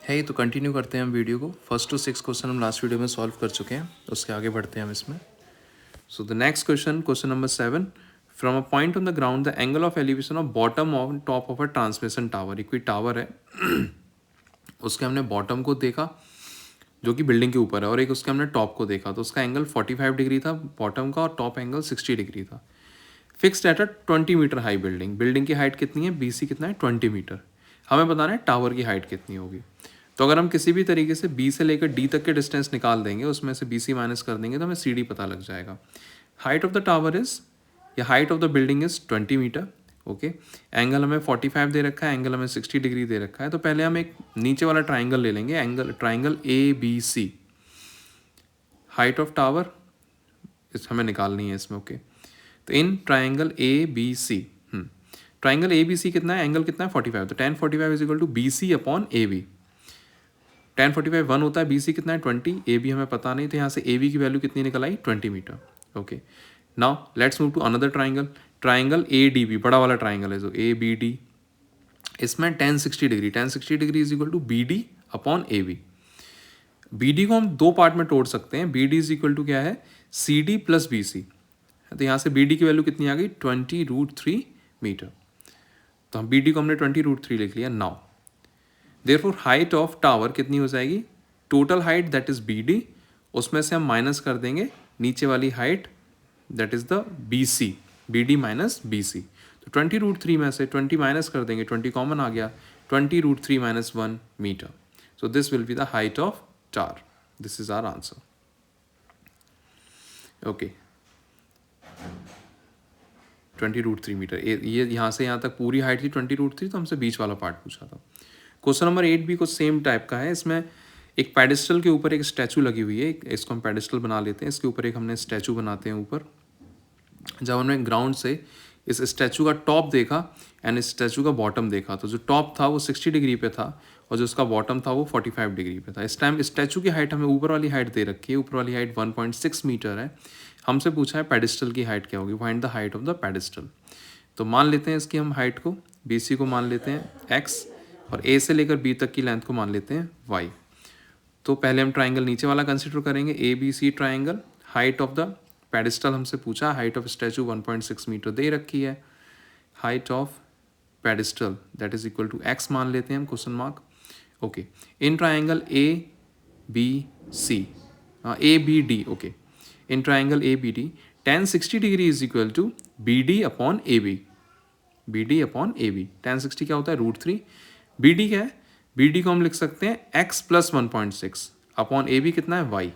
है तो कंटिन्यू करते हैं हम वीडियो को। फर्स्ट टू 6 क्वेश्चन हम लास्ट वीडियो में सॉल्व कर चुके हैं, उसके आगे बढ़ते हैं हम इसमें। So the next question, question number 7, from a point on the ground the angle of elevation of bottom of top of a transmission tower. एक कोई टावर है उसके हमने बॉटम को देखा जो कि बिल्डिंग के ऊपर है, और एक उसके हमने टॉप को देखा, तो उसका एंगल 45 डिग्री था बॉटम का और टॉप एंगल 60 डिग्री था। Fixed at a 20 meter high building. Building की हाइट कितनी है, बीसी कितना है, 20 मीटर। हमें बताना है टावर की हाइट कितनी होगी। तो अगर हम किसी भी तरीके से बी से लेकर डी तक के डिस्टेंस निकाल देंगे, उसमें से बी सी माइनस कर देंगे तो हमें सी डी पता लग जाएगा। Height of the tower is, या height of the building is 20 metre. Okay, angle हमें 45 दे रखा है, एंगल हमें 60 डिग्री दे रखा है। तो पहले हम एक नीचे वाला ट्राइंगल ले लेंगे, angle triangle A B C. Height of tower इस हमें निकालनी है इसमें। ओके, तो in triangle A B C, triangle A B C कितना है, एंगल कितना है 45, तो tan 45 is equal to B C upon A B. tan 45 1 होता है, बी सी कितना है 20, ए बी हमें पता नहीं, तो यहाँ से ए बी की वैल्यू कितनी निकल आई 20 metre. Okay, now let's move to another triangle, triangle A D B, बड़ा वाला ट्राइंगल है जो ए बी डी। इसमें tan 60 degree, tan 60 degree is equal to B D upon A B. B D को हम दो पार्ट में तोड़ सकते हैं, B D is equal to क्या है, C D plus B C. तो यहाँ से बी डी की वैल्यू कितनी आ गई 20√3 मीटर। तो हम बी डी को हमने 20√3 लिख लिया। Now therefore height of tower कितनी हो जाएगी, total height that is B D, उसमें से हम माइनस कर देंगे नीचे वाली height that is the B C, B D minus B C. तो 20√3 में से 20 माइनस कर देंगे, 20 कॉमन आ गया, 20√3 minus 1 meter. So this will be the height of tower. This is our answer. Okay, 20√3 meter. ये यहाँ से यहाँ तक पूरी हाइट थी 20√3, तो हमसे बीच वाला पार्ट पूछा था। क्वेश्चन नंबर 8 भी कुछ सेम टाइप का है। इसमें एक पेडिस्टल के ऊपर एक स्टैचू लगी हुई है, इसको हम पेडिस्टल बना लेते हैं, इसके ऊपर एक हमने स्टैचू बनाते हैं ऊपर। जब हमने ग्राउंड से इस स्टैचू का टॉप देखा एंड इस स्टैचू का बॉटम देखा, तो जो टॉप था वो 60 डिग्री पे था और जो उसका बॉटम था वो 45 डिग्री पे था। इस टाइम स्टैचू की हाइट हमें ऊपर वाली हाइट दे रखी है, ऊपर वाली हाइट 1.6 मीटर है। हमसे पूछा है पेडिस्टल की हाइट क्या होगी, find the height of the pedestal. तो मान लेते हैं इसकी हम हाइट को, बी सी को मान लेते हैं x, और a से लेकर b तक की लेंथ को मान लेते हैं y। तो पहले हम ट्राइंगल नीचे वाला कंसिडर करेंगे, A B C triangle. Height of the pedestal हमसे पूछा, हाइट ऑफ स्टैचू 1.6 मीटर दे रखी है। Height of pedestal that is equal to x मान लेते हैं हम, question mark. Okay, in triangle A B C, A B D, okay, in triangle A B D tan 60 degree is equal to B D upon A B, B D upon A B. tan 60 क्या होता है √3, B D क्या है, B D को हम लिख सकते हैं x plus 1.6 upon A B कितना है y।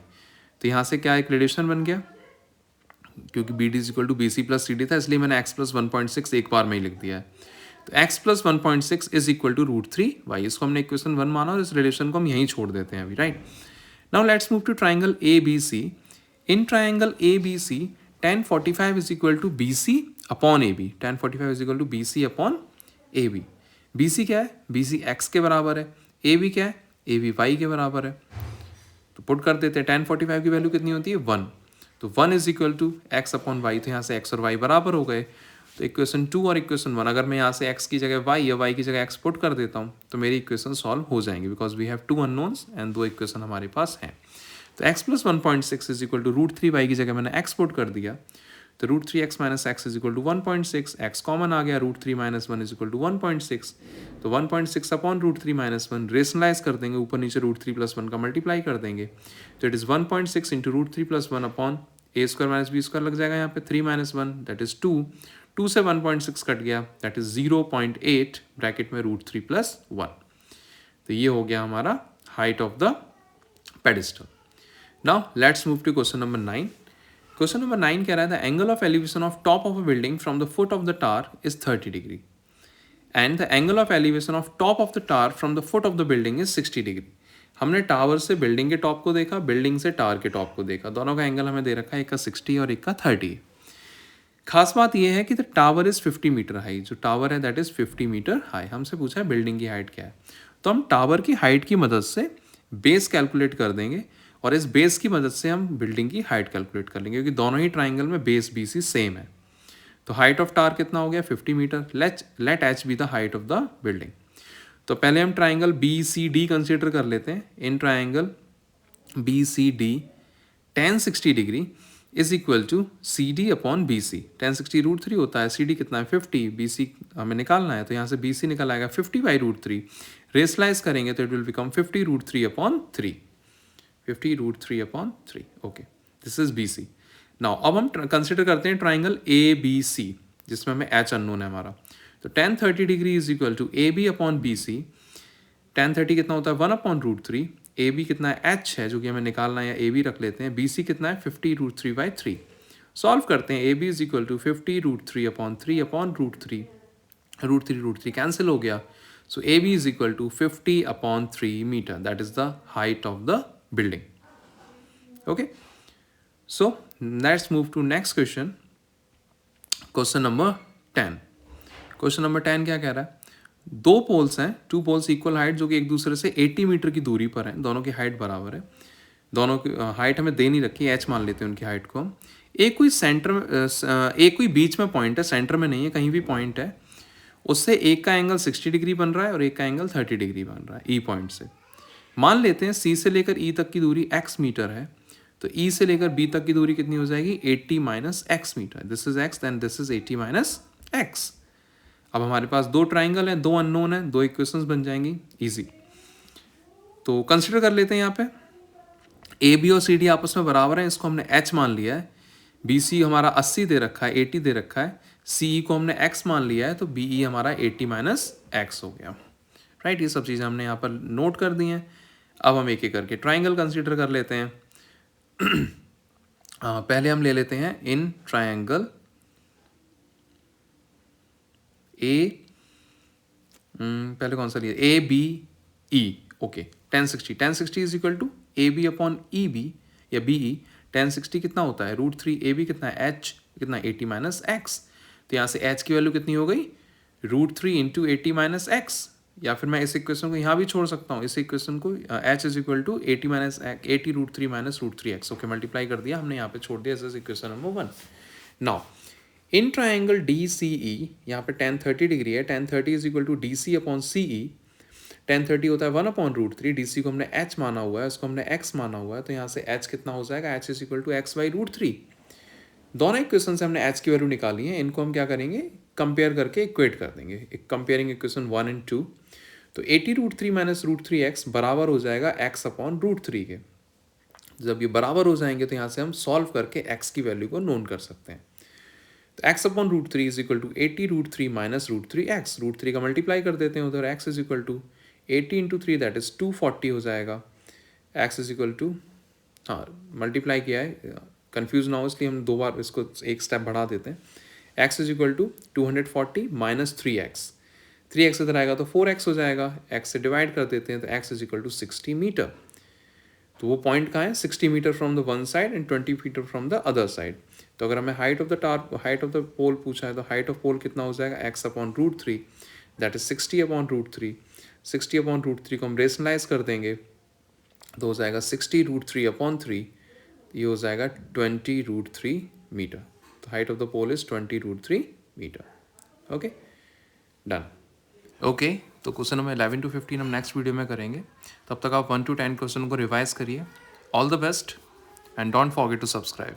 तो यहाँ से क्या एक रिलेशन बन गया, क्योंकि B D is equal to B C plus C D था, इसलिए मैंने x प्लस 1.6 एक बार में ही लिख दिया है। तो x plus 1.6 is equal to √3y। इसको हमने इक्वेशन 1 माना और इस रिलेशन को हम यहीं छोड़ देते हैं अभी, right. Now let's move to triangle A B C. In triangle A B C tan 45 is equal to B C upon A B, tan 45 is equal to B C upon A B. B C क्या है, B C x के बराबर है, A B क्या है, A B Y के बराबर है। तो पुट कर देते हैं, tan 45 की वैल्यू कितनी होती है 1, तो 1 is equal to X upon Y. तो यहाँ से एक्स और वाई बराबर हो गए। तो इक्वेशन 2 और इक्वेशन 1, अगर मैं यहाँ से एक्स की जगह वाई या वाई की जगह एक्स पुट कर देता हूँ तो मेरी इक्वेशन सॉल्व हो जाएंगे, because we have 2 unknowns and 2 equation हमारे पास हैं। तो x plus 1.6 is equal to √3y की जगह मैंने x पुट कर दिया, तो √3x minus x is equal to 1.6, x common आ गया, √3 माइनस 1 इज इक्वल टू 1.6। तो 1.6 अपॉन √3 माइनस 1 रेशनलाइज कर देंगे, ऊपर नीचे √3 प्लस 1 का मल्टीप्लाई कर देंगे, तो it is 1.6 into √3 plus 1 upon a square minus B square लग जाएगा यहाँ पे 3 माइनस 1 दैट इज 2, 2 से 1.6 कट गया दैट इज 0.8 ब्रैकेट में √3 प्लस 1। तो ये हो गया हमारा height of the pedestal. Now let's move to question number 9. Question number 9 कह रहा है the angle of elevation of top of a building from the foot of the tower is 30 degree and the angle of elevation of top of the tower from the foot of the building is 60 degree. हमने tower से building के top को देखा, building से tower के top को देखा, दोनों का एंगल हमें दे रखा है, एक का 60 और एक का 30। खास बात यह है कि the tower is 50 meter high, जो टावर है दैट इज 50 मीटर हाई। हमसे पूछा है बिल्डिंग की हाइट क्या है, तो हम टावर की हाइट की मदद से बेस कैलकुलेट कर देंगे और इस बेस की मदद से हम बिल्डिंग की हाइट कैलकुलेट कर लेंगे, क्योंकि दोनों ही ट्राइंगल में बेस बी सी सेम है। तो हाइट ऑफ टावर कितना हो गया 50 meter. Let H be the height of the building. तो पहले हम triangle B C D consider कर लेते हैं. In triangle B C D tan 60 degree is equal to C D upon B C. tan 60 √3 होता है, सी डी कितना है 50, बी सी हमें निकालना है, तो यहाँ से बी सी निकल आएगा 50/√3. रेशलाइज करेंगे तो it will become 50√3 upon 3. 50√3/3. Okay, this is B C. Now अब हम कंसिडर करते हैं ट्राइंगल ए बी सी, जिसमें हमें एच अननोन है हमारा. तो tan 30 degree is equal to A B upon B C. tan 30 कितना होता है 1/√3. ए बी कितना है एच है जो कि हमें निकालना है, या ए बी रख लेते हैं. बी सी कितना है 50√3/3. सॉल्व करते हैं. A B is equal to 50√3/3 √3 cancel हो गया. So A B is equal to 50/3 metre. That is the height of the building. Okay, so let's move to next question. Question number 10. Question number 10 क्या कह रहा है? दो poles हैं, two poles equal height, जो कि एक दूसरे से 80 मीटर की दूरी पर हैं. दोनों की हाइट बराबर है. दोनों की हाइट हमें दे नहीं रखी, एच मान लेते हैं उनकी हाइट को हम. एक कोई सेंटर में एक कोई बीच में पॉइंट है, सेंटर में नहीं है, कहीं भी पॉइंट है. उससे एक का एंगल 60 डिग्री बन रहा है और एक का एंगल 30 डिग्री बन रहा है ई पॉइंट से. मान लेते हैं सी से लेकर ई तक की दूरी x मीटर है. तो ई से लेकर बी तक की दूरी कितनी हो जाएगी 80 - x meter. This is x then this is 80 - x. अब हमारे पास दो ट्राइंगल हैं, दो अननोन हैं, दो इक्वेशंस बन जाएंगी इजी. तो कंसिडर कर लेते हैं यहाँ पे ए बी और सी डी आपस में बराबर हैं, इसको हमने h मान लिया है. बी सी हमारा 80 दे रखा है, 80 दे रखा है. सी ई को हमने x मान लिया है, तो बी ई हमारा 80 - x हो गया. राइट, ये सब चीज़ें हमने यहाँ पर नोट कर दी हैं. अब हम एक एक करके ट्राइंगल कंसिडर कर लेते हैं. पहले हम ले लेते हैं इन ट्राइंगल ए, पहले कौन सा लिया A B E. Okay, tan 60 is equal to A B upon E B या बी ई. tan 60 कितना होता है √3. ए बी कितना है h कितना 80 - x. तो यहाँ से h की वैल्यू कितनी हो गई √3 × 80 - x. या फिर मैं इस इक्वेशन को यहाँ भी छोड़ सकता हूँ. इस इक्वेशन को h is equal to 80 √3 - √3x. Okay, multiply कर दिया हमने, यहाँ पे छोड़ दिया. This is equation number 1. Now in triangle D C E, यहाँ पे tan 30 डिग्री है. tan 30 is equal to D C upon C E. tan 30 होता है 1/√3. डी सी को हमने h माना हुआ है, उसको हमने x माना हुआ है. तो यहाँ से h कितना हो जाएगा h is equal to x/√3. दोनों इक्वेशन से हमने h की वैल्यू निकाली है. इनको हम क्या करेंगे कंपेयर करके इक्वेट कर देंगे. एक कंपेयरिंग इक्वेशन 1 और 2. तो 80√3 - √3x बराबर हो जाएगा x/√3 के. जब ये बराबर हो जाएंगे तो यहाँ से हम सॉल्व करके x की वैल्यू को नोन कर सकते हैं. तो x/√3 is equal to 80√3 - √3x. √3 का मल्टीप्लाई कर देते हैं उधर. x is equal to 80 × 3 that is 240 हो जाएगा. x इज इक्वल टू, हाँ मल्टीप्लाई किया है, कंफ्यूज ना हो इसलिए हम दो बार इसको एक स्टेप बढ़ा देते हैं. x is equal to 240 - 3x. 3x इधर आएगा तो 4x हो जाएगा. x से डिवाइड कर देते हैं तो x is equal to 60 metre. तो वो पॉइंट कहाँ है 60 metre from the one side and 20 metre from the other side. तो अगर हमें हाइट ऑफ द पोल पूछा है तो हाइट ऑफ पोल कितना हो जाएगा x/√3 दैट इज 60/√3. 60/√3 को हम रेशनलाइज कर देंगे तो हो जाएगा 60√3/3. ये हो जाएगा 20√3 मीटर. तो height of the pole is 20√3 metre. Okay, done. Okay, तो क्वेश्चन नंबर 11 to 15 हम नेक्स्ट वीडियो में करेंगे. तब तक आप 1 to 10 क्वेश्चन को रिवाइज करिए. All the best and don't forget to subscribe.